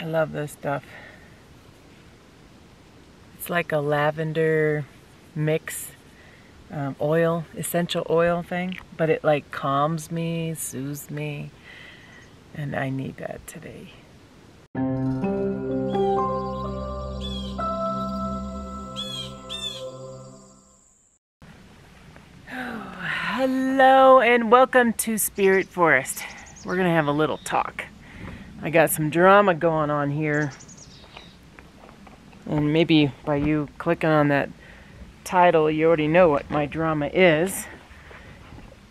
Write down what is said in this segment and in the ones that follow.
I love this stuff. It's like a lavender mix, oil, essential oil thing, but it like calms me, soothes me, and I need that today. Hello and welcome to Spirit Forest. We're gonna have a little talk. I got some drama going on here, and maybe by you clicking on that title you already know what my drama is,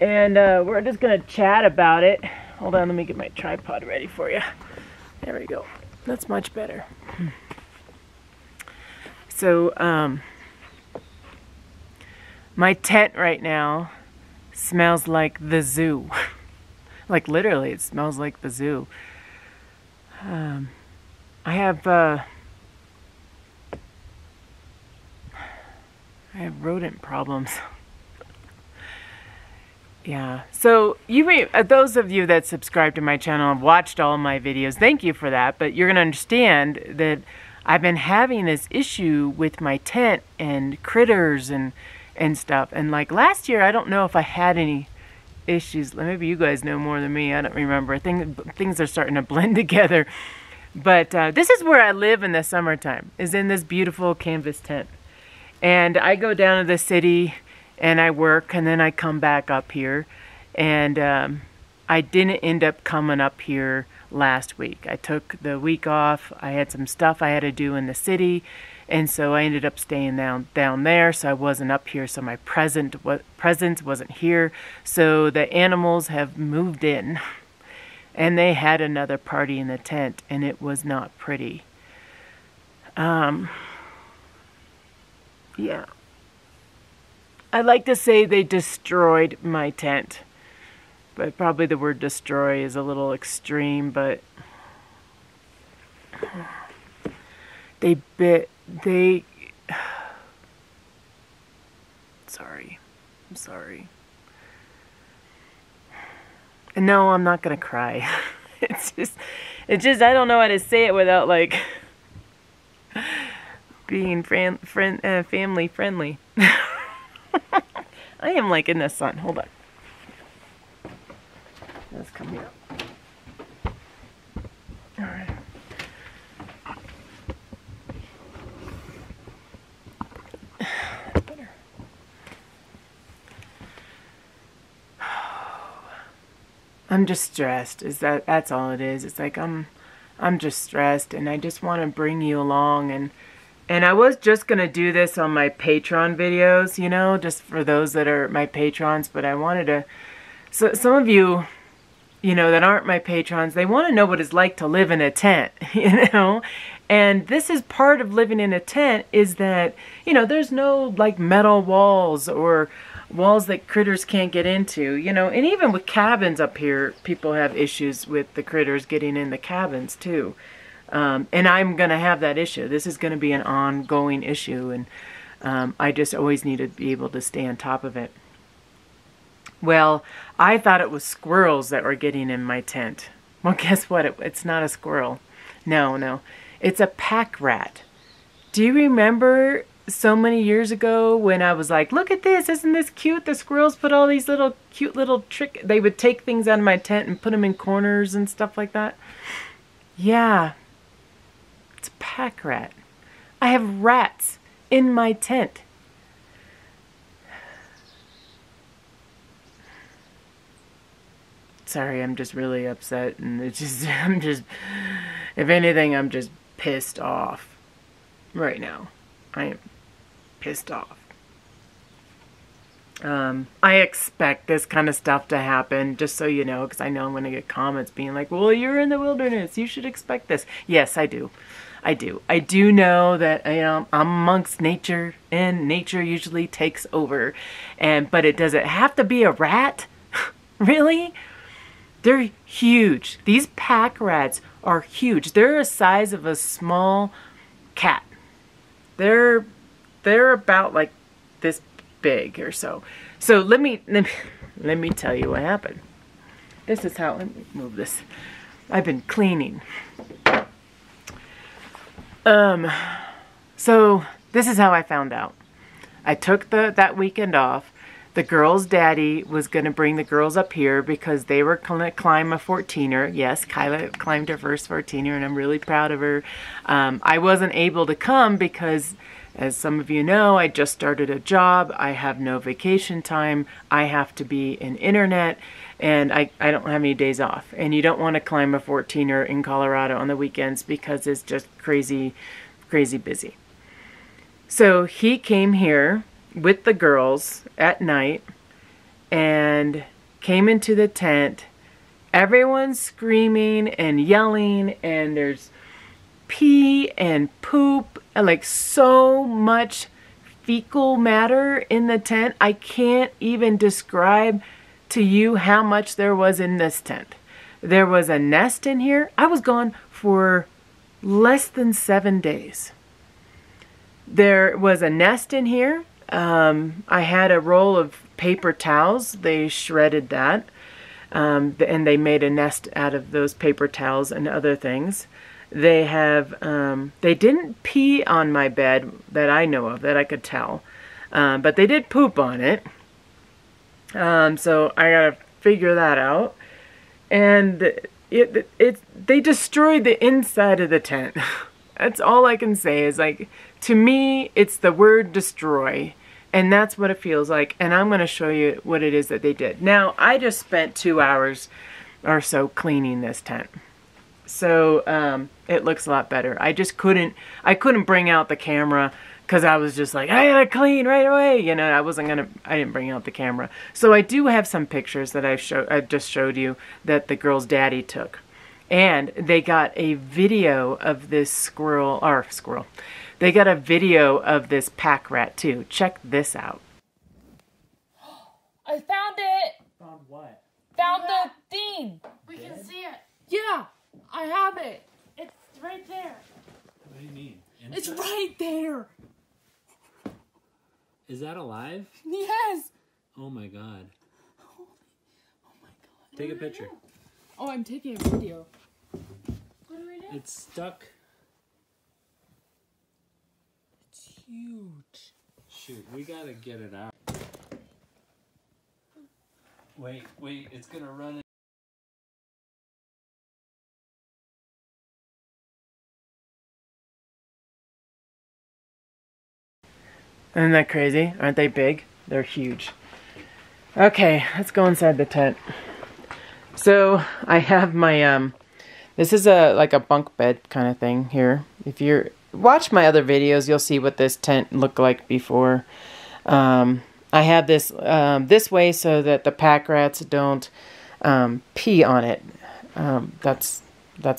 and we're just gonna chat about it. Hold on, let me get my tripod ready for you. There we go. That's much better. So my tent right now smells like the zoo. Like literally, it smells like the zoo. I have rodent problems. Yeah. So those of you that subscribe to my channel have watched all my videos. Thank you for that. But you're gonna understand that I've been having this issue with my tent and critters and stuff. And like last year, I don't know if I had any issues. Maybe you guys know more than me. I don't remember. I think things are starting to blend together. But this is where I live in the summertime, is in this beautiful canvas tent. And I go down to the city and I work, and then I come back up here. And I didn't end up coming up here last week. I took the week off. I had some stuff I had to do in the city. And so I ended up staying down there, so I wasn't up here, so my presence wasn't here. So the animals have moved in, and they had another party in the tent, and it was not pretty. Yeah. I'd like to say they destroyed my tent, but probably the word destroy is a little extreme, but I'm sorry. And no, I'm not gonna cry. It's just, I don't know how to say it without like being family friendly. I am like in the sun. Hold on. Let's come here. All right. I'm just stressed. That's all it is. It's like I'm just stressed, and I just want to bring you along, and I was just gonna do this on my Patreon videos, you know, just for those that are my patrons, but I wanted to, so some of you, you know, that aren't my patrons, they want to know what it's like to live in a tent, you know, and this is part of living in a tent, is that, you know, there's no like metal walls or walls that critters can't get into, you know, and even with cabins up here, people have issues with the critters getting in the cabins too. And I'm going to have that issue. This is going to be an ongoing issue, and I just always need to be able to stay on top of it. Well, I thought it was squirrels that were getting in my tent. Well, guess what? It's not a squirrel. No. It's a pack rat. Do you remember so many years ago when I was like, look at this, isn't this cute? The squirrels put all these little cute little they would take things out of my tent and put them in corners and stuff like that. Yeah, it's a pack rat. I have rats in my tent. Sorry, I'm just really upset, and it's just, if anything, I'm just pissed off right now. I am pissed off. I expect this kind of stuff to happen, just so you know, because I know I'm going to get comments being like, well, you're in the wilderness, you should expect this. Yes, I do. I do know that, you know, I'm amongst nature, and nature usually takes over. But it doesn't have to be a rat. Really? They're huge. These pack rats are huge. They're the size of a small cat. They're about like this big or so. So let me tell you what happened. This is how, let me move this. I've been cleaning. So this is how I found out. I took that weekend off. The girls' daddy was going to bring the girls up here because they were going to climb a 14er. Yes, Kyla climbed her first 14er, and I'm really proud of her. I wasn't able to come because, as some of you know, I just started a job. I have no vacation time. I have to be in internet, and I don't have any days off. And you don't want to climb a 14er in Colorado on the weekends because it's just crazy, crazy busy. So he came here with the girls at night and came into the tent. Everyone's screaming and yelling, and there's pee and poop and like so much fecal matter in the tent. I can't even describe to you how much there was in this tent. There was a nest in here. I was gone for less than 7 days. There was a nest in here. I had a roll of paper towels. They shredded that, and they made a nest out of those paper towels and other things. They have, they didn't pee on my bed that I know of, that I could tell, but they did poop on it. So I gotta figure that out. And they destroyed the inside of the tent. That's all I can say is, like, to me, it's the word destroy. And that's what it feels like. And I'm going to show you what it is that they did. Now, I just spent 2 hours or so cleaning this tent. So it looks a lot better. I couldn't bring out the camera because I was just like, I gotta clean right away. You know, I didn't bring out the camera. So I do have some pictures that I just showed you that the girl's daddy took. And they got a video of this squirrel. They got a video of this pack rat too. Check this out. I found it! Found what? Found the thing! We can see it. Yeah, I have it. It's right there. What do you mean? It's right there. Is that alive? Yes. Oh my god. Oh my god. Take a picture. Oh, I'm taking a video. What do we do? It's stuck. It's huge. Shoot, we gotta get it out. Wait, it's gonna run in. Isn't that crazy? Aren't they big? They're huge. Okay, let's go inside the tent. So I have my this is like a bunk bed kind of thing here. If you watch my other videos, you'll see what this tent looked like before. I have this this way so that the pack rats don't pee on it. That's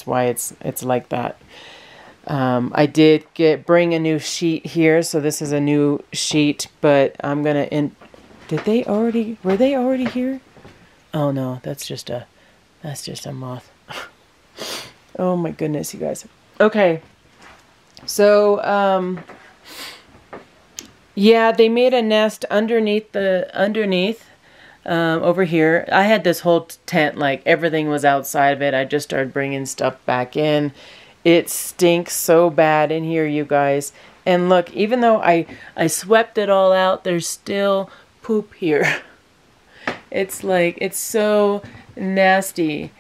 why it's like that. I did bring a new sheet here, so this is a new sheet, but I'm gonna were they already here? Oh no, that's just a moth. Oh my goodness, you guys. Okay. So yeah, they made a nest underneath over here. I had this whole tent, like everything was outside of it. I just started bringing stuff back in. It stinks so bad in here, you guys. And look, even though I swept it all out, there's still poop here. It's like, it's so nasty.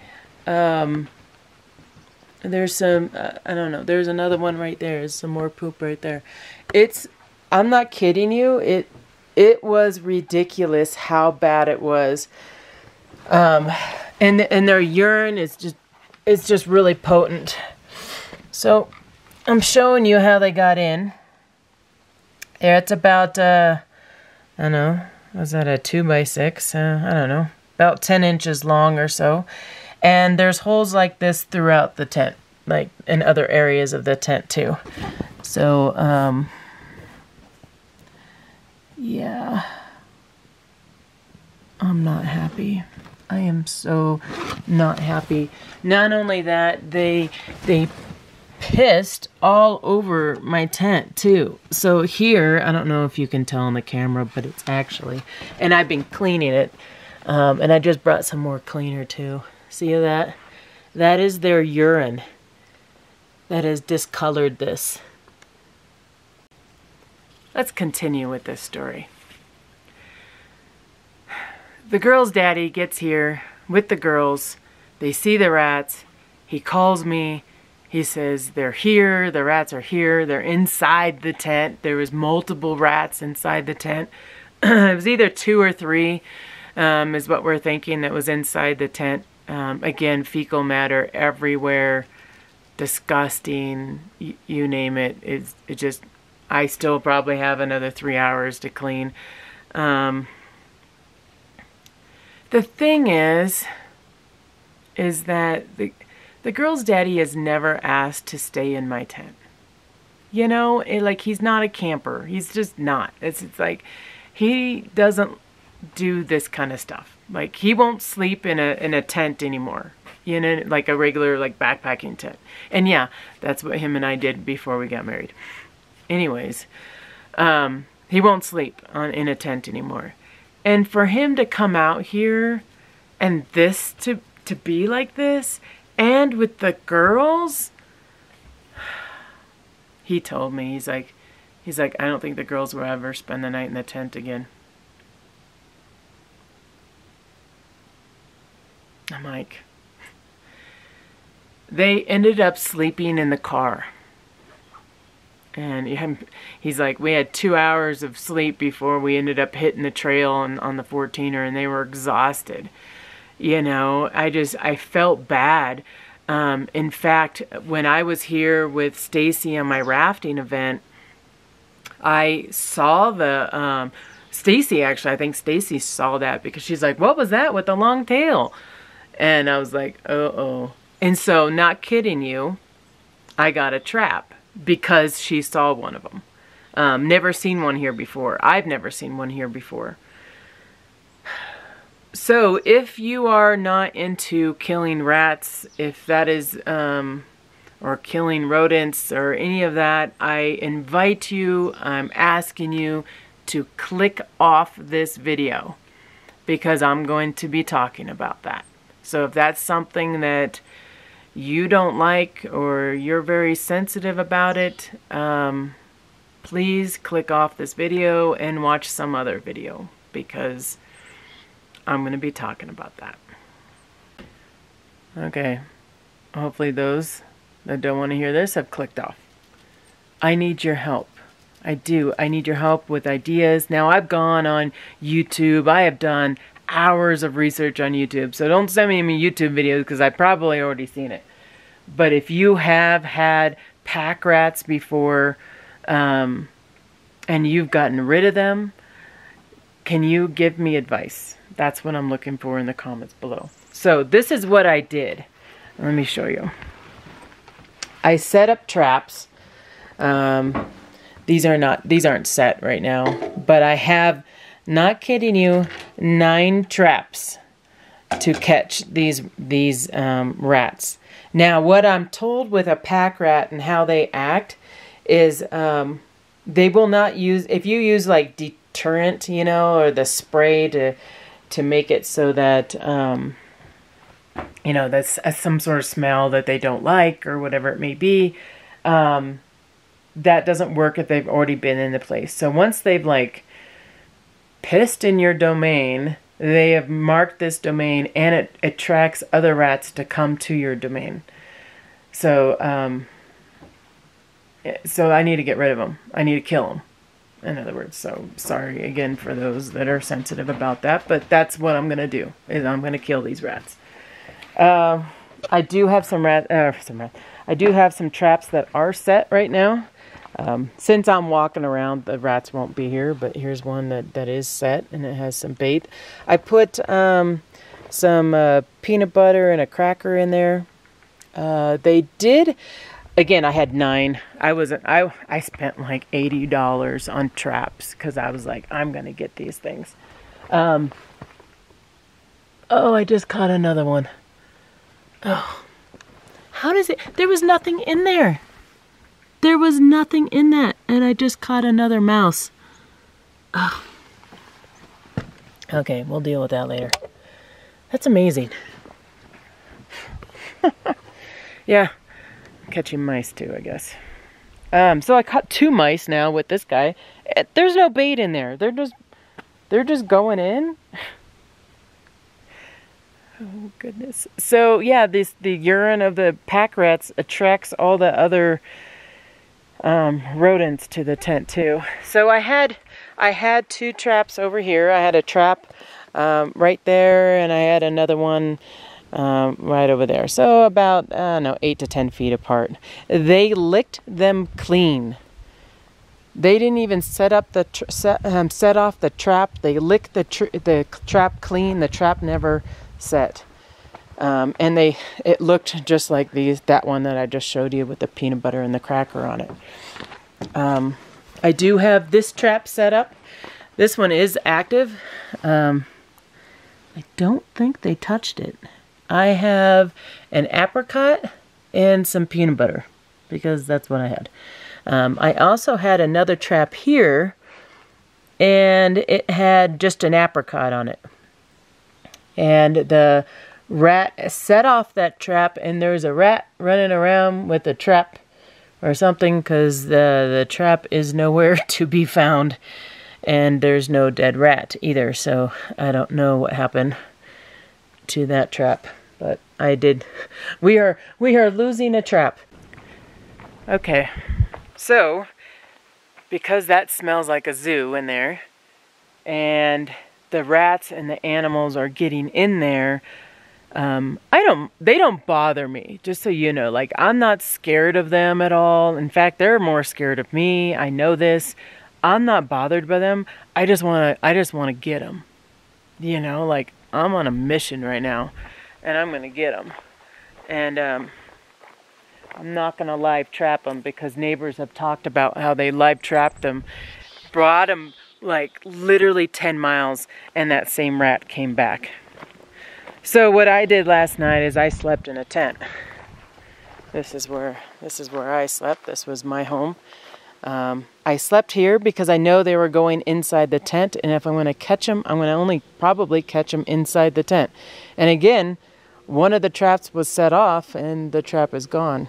There's some, I don't know, there's another one right there. There's some more poop right there. I'm not kidding you. It was ridiculous how bad it was. And their urine is just really potent. So I'm showing you how they got in. Yeah, it's about, I don't know, was that a 2x6? I don't know, about 10 inches long or so. And there's holes like this throughout the tent, like in other areas of the tent too. So, yeah, I'm not happy. I am so not happy. Not only that, they pissed all over my tent too. So here, I don't know if you can tell on the camera, but it's actually, and I've been cleaning it, and I just brought some more cleaner too. See that? That is their urine. that has discolored this. Let's continue with this story. The girl's daddy gets here with the girls. They see the rats. He calls me. He says, they're here. The rats are here. They're inside the tent. There was multiple rats inside the tent. It was either 2 or 3, is what we're thinking, that was inside the tent. Again, fecal matter everywhere. Disgusting. You name it. It just... I still probably have another 3 hours to clean. The thing is that the girl's daddy has never asked to stay in my tent. You know, like, he's not a camper. He's just not. It's like, he doesn't do this kind of stuff. Like, he won't sleep in a tent anymore. You know, like a regular, like, backpacking tent. And yeah, that's what him and I did before we got married. Anyways, he won't sleep in a tent anymore. And for him to come out here and this to be like this, and with the girls, he told me, he's like, I don't think the girls will ever spend the night in the tent again. I'm like, they ended up sleeping in the car. And he's like, we had 2 hours of sleep before we ended up hitting the trail on the 14er, and they were exhausted. You know, I felt bad. In fact, when I was here with Stacy on my rafting event, I saw the, Stacy actually, I think Stacy saw that, because she's like, what was that with the long tail? And I was like, uh-oh. And so, not kidding you, I got a trap. Because she saw one of them. Never seen one here before. I've never seen one here before. So, if you are not into killing rats, if that is, or killing rodents, or any of that, I invite you, I'm asking you to click off this video. Because I'm going to be talking about that. So, if that's something that you don't like, or you're very sensitive about it, please click off this video and watch some other video, because I'm going to be talking about that. Okay, hopefully those that don't want to hear this have clicked off. I need your help. I do. I need your help with ideas. Now, I've gone on YouTube. I have done hours of research on YouTube. So don't send me any YouTube videos, because I've probably already seen it. But if you have had pack rats before, and you've gotten rid of them, can you give me advice? That's what I'm looking for in the comments below. So this is what I did. Let me show you. I set up traps. These aren't set right now, but I have, not kidding you, 9 traps to catch these rats. Now, what I'm told with a pack rat and how they act is they will not use, if you use like deterrent, you know, or the spray to make it so that, you know, that's some sort of smell that they don't like or whatever it may be, that doesn't work if they've already been in the place. So once they've like pissed in your domain, they have marked this domain, and it attracts other rats to come to your domain. So, so I need to get rid of them. I need to kill them, in other words. So sorry again for those that are sensitive about that, but that's what I'm going to do, is I'm going to kill these rats. I do have I do have some traps that are set right now. Since I'm walking around, the rats won't be here, but here's one that is set, and it has some bait. I put some peanut butter and a cracker in there. They did, again, I had 9. I spent like $80 on traps, because I was like, I'm going to get these things. Oh, I just caught another one. Oh, how does it, there was nothing in there. There was nothing in that, and I just caught another mouse. Oh. Okay, we'll deal with that later. That's amazing. Yeah, catching mice too, I guess. So I caught 2 mice now with this guy. There's no bait in there. They're just going in. Oh goodness. So yeah, the urine of the pack rats attracts all the other rodents to the tent too. So I had 2 traps over here. I had a trap right there, and I had another one right over there. So about 8 to 10 feet apart. They licked them clean. They didn't even set off the trap. They licked the trap clean. The trap never set. And it looked just like that one that I just showed you with the peanut butter and the cracker on it. I do have this trap set up. This one is active. I don't think they touched it. I have an apricot and some peanut butter because that's what I had. I also had another trap here, and it had just an apricot on it. And the rat set off that trap, and there's a rat running around with a trap or something because the trap is nowhere to be found, and there's no dead rat either. So I don't know what happened to that trap, but I did. We are losing a trap. Okay, so because that smells like a zoo in there, and the rats and the animals are getting in there, they don't bother me, just so you know. Like, I'm not scared of them at all. In fact, they're more scared of me. I know this. I'm not bothered by them. I just want to get them. You know, like, I'm on a mission right now, and I'm going to get them. And I'm not going to live trap them because neighbors have talked about how they live trapped them, brought them like literally 10 miles, and that same rat came back. So what I did last night is I slept in a tent. This is where I slept. This was my home. I slept here because I know they were going inside the tent, and if I'm going to catch them, I'm going to only probably catch them inside the tent. And again, one of the traps was set off, and the trap is gone.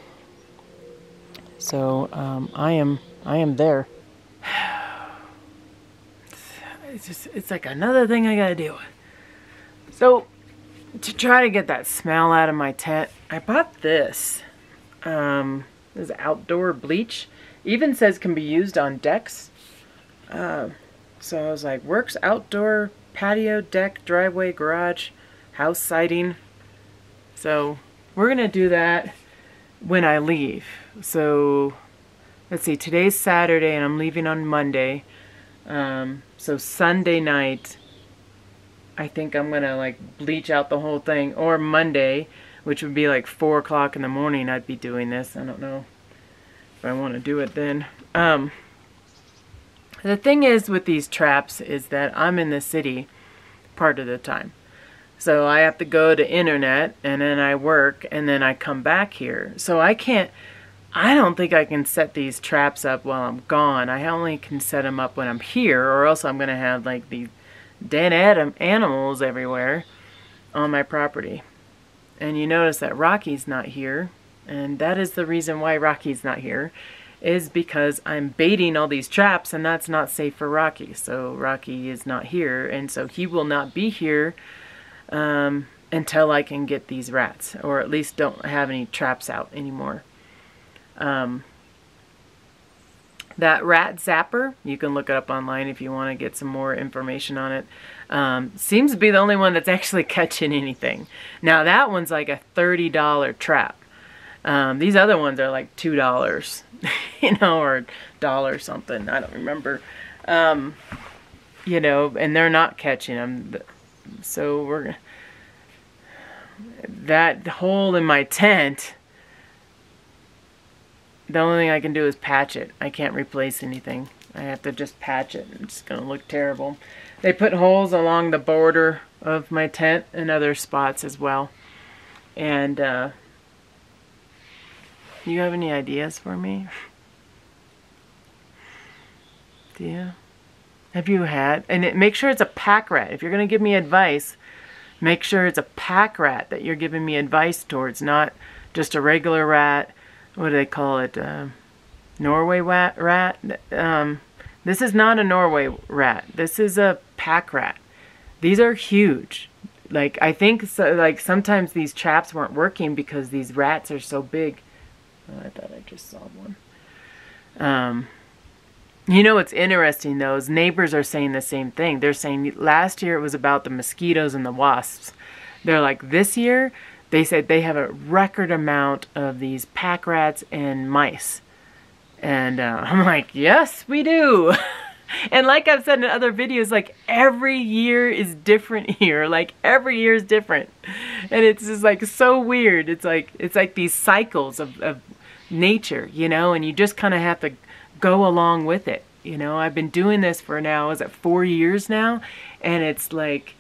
So I am there. It's like another thing I gotta deal with. So to try to get that smell out of my tent, I bought this. This outdoor bleach. Even says can be used on decks. So I was like, works outdoor, patio, deck, driveway, garage, house siding. So we're gonna do that when I leave. So let's see, today's Saturday and I'm leaving on Monday. So Sunday night, I think I'm gonna like bleach out the whole thing, or Monday, which would be like 4 o'clock in the morning. I'd be doing this. I don't know if I want to do it then. The thing is with these traps is that I'm in the city part of the time. So I have to go to internet, and then I work, and then I come back here. So I don't think I can set these traps up while I'm gone. I only can set them up when I'm here, or else I'm going to have like these dead animals everywhere on my property. And you notice that Rocky's not here, and that is the reason why Rocky's not here, is because I'm baiting all these traps, and that's not safe for Rocky. So Rocky is not here, and so he will not be here until I can get these rats, or at least don't have any traps out anymore. That rat zapper, you can look it up online if you want to get some more information on it. Seems to be the only one that's actually catching anything. Now that one's like a $30 trap. These other ones are like $2, you know, or $1 something. I don't remember. You know, and they're not catching them. So that hole in my tent, the only thing I can do is patch it. I can't replace anything. I have to just patch it. It's going to look terrible. They put holes along the border of my tent and other spots as well. And you have any ideas for me? Do you? Have you had? And make sure it's a pack rat. If you're going to give me advice, make sure it's a pack rat that you're giving me advice towards, not just a regular rat what do they call it? Norway rat. This is not a Norway rat. This is a pack rat. These are huge. Like, I think so, like sometimes these traps weren't working because these rats are so big. Oh, I thought I just saw one. You know what's interesting though is neighbors are saying the same thing. They're saying last year it was about the mosquitoes and the wasps. They're like, this year they said they have a record amount of these pack rats and mice. And I'm like, yes, we do. And like I've said in other videos, like every year is different here. Like every year is different. And it's just like so weird. It's like these cycles of nature, you know, and you just kind of have to go along with it. You know, I've been doing this for now, is it 4 years now? And it's like,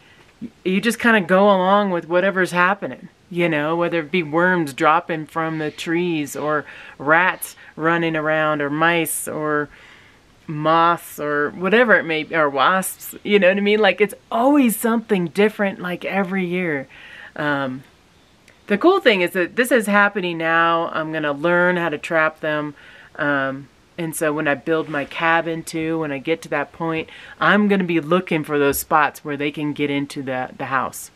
you just kind of go along with whatever's happening. You know, whether it be worms dropping from the trees or rats running around or mice or moths or whatever it may be, or wasps, you know what I mean? Like it's always something different like every year. The cool thing is that this is happening now. I'm going to learn how to trap them. And so when I build my cabin too, when I get to that point, I'm going to be looking for those spots where they can get into the house.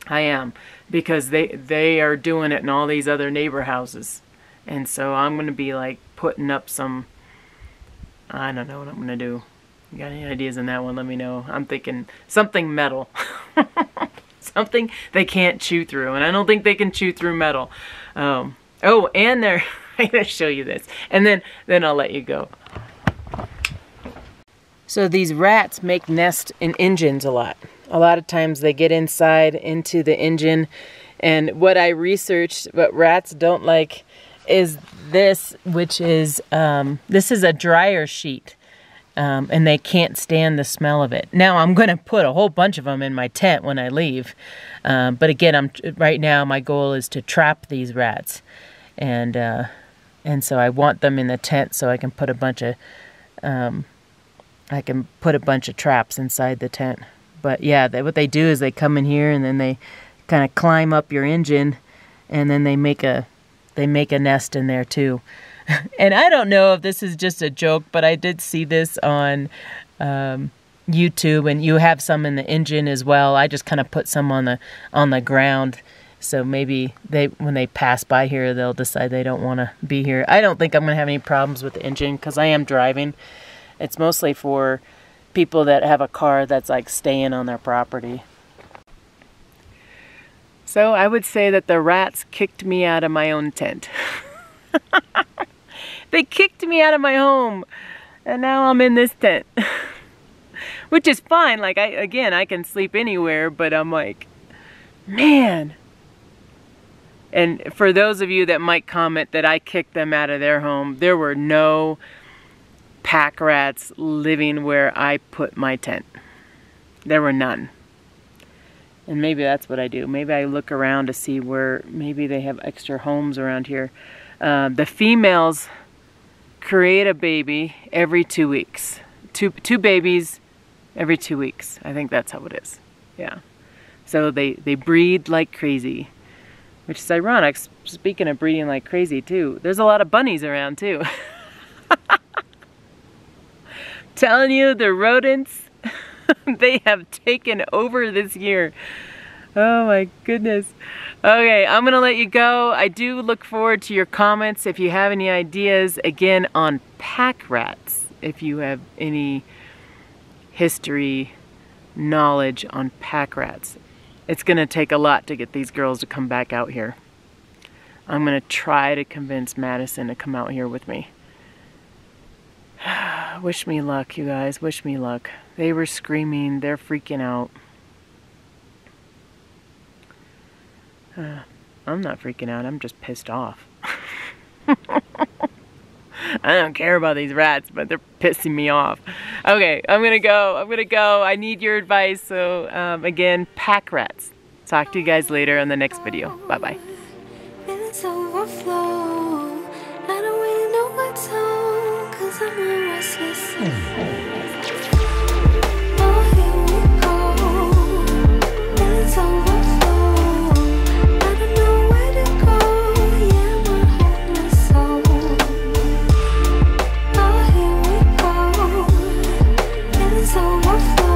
I am, because they are doing it in all these other neighbor houses. And so I'm going to be like putting up some, I don't know what I'm going to do. You got any ideas on that one? Let me know. I'm thinking something metal. Something they can't chew through. And I don't think they can chew through metal. Oh, and they're, I'm going to show you this. And then I'll let you go. So these rats make nests in engines a lot. A lot of times they get inside into the engine. And what I researched, what rats don't like is this, which is, this is a dryer sheet. And they can't stand the smell of it. Now I'm going to put a whole bunch of them in my tent when I leave. But again, right now my goal is to trap these rats. And so I want them in the tent so I can put a bunch of, traps inside the tent. But yeah, what they do is they come in here and then they kind of climb up your engine, and then they make a nest in there too. And I don't know if this is just a joke, but I did see this on YouTube, and you have some in the engine as well. I just kind of put some on the ground, so maybe when they pass by here, they'll decide they don't want to be here. I don't think I'm going to have any problems with the engine because I am driving. It's mostly for people that have a car that's like staying on their property. So I would say that the rats kicked me out of my own tent. They kicked me out of my home, and now I'm in this tent. Which is fine. Like, I can sleep anywhere, but I'm like, man. And for those of you that might comment that I kicked them out of their home, there were no pack rats living where I put my tent. There were none. And maybe that's what I do. Maybe I look around to see where maybe they have extra homes around here. The females create a baby every 2 weeks. Two babies every 2 weeks. I think that's how it is. Yeah. So they breed like crazy, which is ironic. Speaking of breeding like crazy too, there's a lot of bunnies around too. Telling you, the rodents, they have taken over this year. Oh my goodness. Okay, I'm gonna let you go. I do look forward to your comments if you have any ideas, again, on pack rats. If you have any history, knowledge on pack rats. It's gonna take a lot to get these girls to come back out here. I'm gonna try to convince Madison to come out here with me. Wish me luck, you guys. Wish me luck. They were screaming. They're freaking out. I'm not freaking out. I'm just pissed off. I don't care about these rats, but they're pissing me off. Okay, I'm gonna go. I need your advice. So, again, pack rats. Talk to you guys later on the next video. Bye-bye. It's overflow. I don't really know what to, 'cause I'm a restless. Overflow. I don't know where to go. Yeah, my heartless. overflow.